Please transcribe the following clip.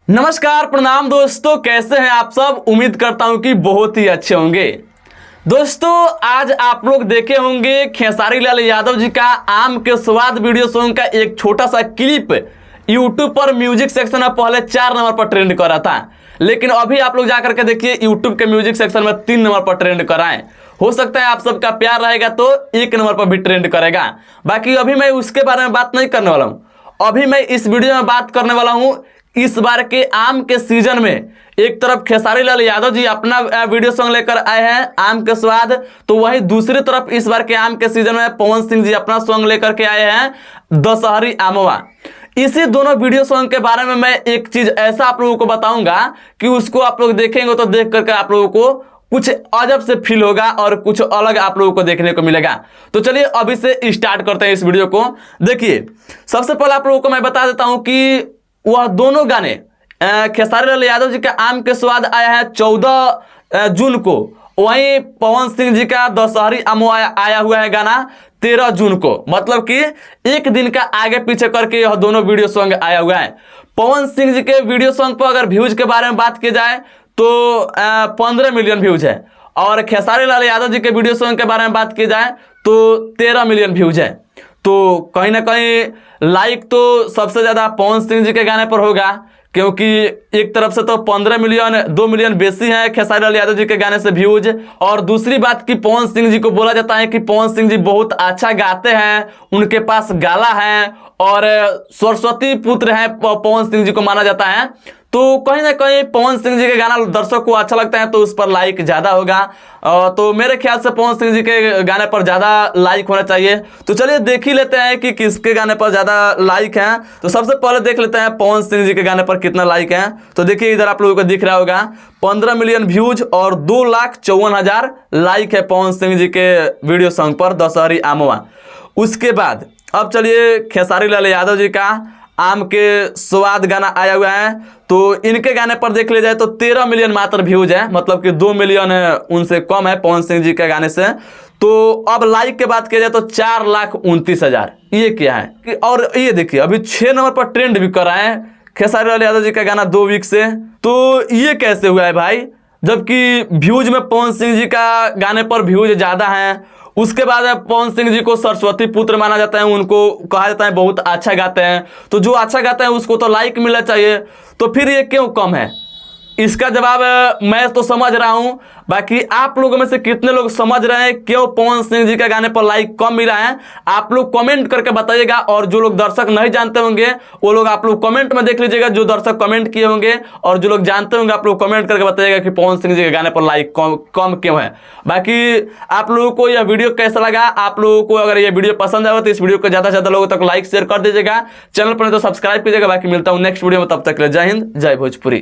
नमस्कार, प्रणाम दोस्तों, कैसे हैं आप सब। उम्मीद करता हूं कि बहुत ही अच्छे होंगे। दोस्तों, आज आप लोग देखे होंगे खेसारी लाल यादव जी का आम के स्वाद वीडियो सॉन्ग का एक छोटा सा क्लिप यूट्यूब पर म्यूजिक सेक्शन में पहले 4 नंबर पर ट्रेंड कर रहा था, लेकिन अभी आप लोग जाकर के देखिए यूट्यूब के म्यूजिक सेक्शन में 3 नंबर पर ट्रेंड कर रहा है। हो सकता है आप सबका प्यार रहेगा तो 1 नंबर पर भी ट्रेंड करेगा। बाकी अभी मैं उसके बारे में बात नहीं करने वाला हूं। अभी मैं इस वीडियो में बात करने वाला हूं इस बार के आम के सीजन में। एक तरफ खेसारी लाल यादव जी अपना वीडियो सॉन्ग लेकर आए हैं आम के स्वाद, तो वहीं दूसरी तरफ इस बार के आम के सीजन में पवन सिंह जी अपना सॉन्ग लेकर के आए हैं दशहरी आमवा। इसी दोनों वीडियो सॉन्ग के बारे में मैं एक चीज ऐसा आप लोगों को बताऊंगा कि उसको आप लोग देखेंगे तो देख करके आप लोगों को कुछ अजब से फील होगा और कुछ अलग आप लोगों को देखने को मिलेगा। तो चलिए अभी से स्टार्ट करते हैं इस वीडियो को। देखिए, सबसे पहले आप लोगों को मैं बता देता हूं कि वह दोनों गाने खेसारी लाल यादव जी का आम के स्वाद आया है 14 जून को। वहीं पवन सिंह जी का दशहरी आमवा आया हुआ है गाना 13 जून को। मतलब कि एक दिन का आगे पीछे करके यह दोनों वीडियो सॉन्ग आया हुआ है। पवन सिंह जी के वीडियो सॉन्ग पर अगर व्यूज के बारे में बात की जाए तो 15 मिलियन व्यूज है, और खेसारी लाल यादव जी के वीडियो सॉन्ग के बारे में बात की जाए तो 13 मिलियन व्यूज है। तो कहीं ना कहीं लाइक तो सबसे ज्यादा पवन सिंह जी के गाने पर होगा, क्योंकि एक तरफ से तो 15 मिलियन 2 मिलियन बेसी है खेसारी लाल यादव जी के गाने से व्यूज। और दूसरी बात कि पवन सिंह जी को बोला जाता है कि पवन सिंह जी बहुत अच्छा गाते हैं, उनके पास गाला है और सरस्वती पुत्र हैं पवन सिंह जी को माना जाता है। तो कहीं ना कहीं पवन सिंह जी के गाना दर्शक को अच्छा लगता है तो उस पर लाइक ज्यादा होगा। तो मेरे ख्याल से पवन सिंह जी के गाने पर ज्यादा लाइक होना चाहिए। तो चलिए देख ही लेते हैं कि किसके गाने पर ज्यादा लाइक है। तो सबसे पहले देख लेते हैं पवन सिंह जी के गाने पर कितना लाइक है। तो देखिए इधर आप लोगों को दिख रहा होगा 15 मिलियन व्यूज और 2,54,000 लाइक है पवन सिंह जी के वीडियो सॉन्ग पर दशहरी आमवा। उसके बाद अब चलिए खेसारी लाल यादव जी का आम के स्वाद गाना आया हुआ है, तो इनके गाने पर देख लिया जाए तो 13 मिलियन मात्र व्यूज है, मतलब कि 2 मिलियन उनसे कम है पवन सिंह जी के गाने से। तो अब लाइक के बात किया जाए तो 4,29,000। ये क्या है और ये देखिए अभी 6 नंबर पर ट्रेंड भी कर रहा है खेसारी लाल यादव जी का गाना 2 वीक से। तो ये कैसे हुआ है भाई, जबकि व्यूज में पवन सिंह जी का गाने पर व्यूज ज्यादा हैं। उसके बाद पवन सिंह जी को सरस्वती पुत्र माना जाता है, उनको कहा जाता है बहुत अच्छा गाते हैं। तो जो अच्छा गाता है उसको तो लाइक मिलना चाहिए, तो फिर ये क्यों कम है? इसका जवाब मैं तो समझ रहा हूं, बाकी आप लोगों में से कितने लोग समझ रहे हैं क्यों पवन सिंह जी के गाने पर लाइक कम मिला है, आप लोग कमेंट करके बताइएगा। और जो लोग दर्शक नहीं जानते होंगे वो लोग आप लोग कमेंट में देख लीजिएगा, जो दर्शक कमेंट किए होंगे, और जो लोग जानते होंगे आप लोग कमेंट करके बताइएगा कि पवन सिंह जी के गाने पर लाइक कम क्यों है। बाकी आप लोगों को यह वीडियो कैसा लगा, आप लोगों को अगर यह वीडियो पसंद आए तो इस वीडियो को ज्यादा से ज्यादा लोगों तक लाइक शेयर कर दीजिएगा। चैनल पर नहीं तो सब्सक्राइब कीजिएगा। बाकी मिलता हूं नेक्स्ट वीडियो में, तब तक के लिए जय हिंद, जय भोजपुरी।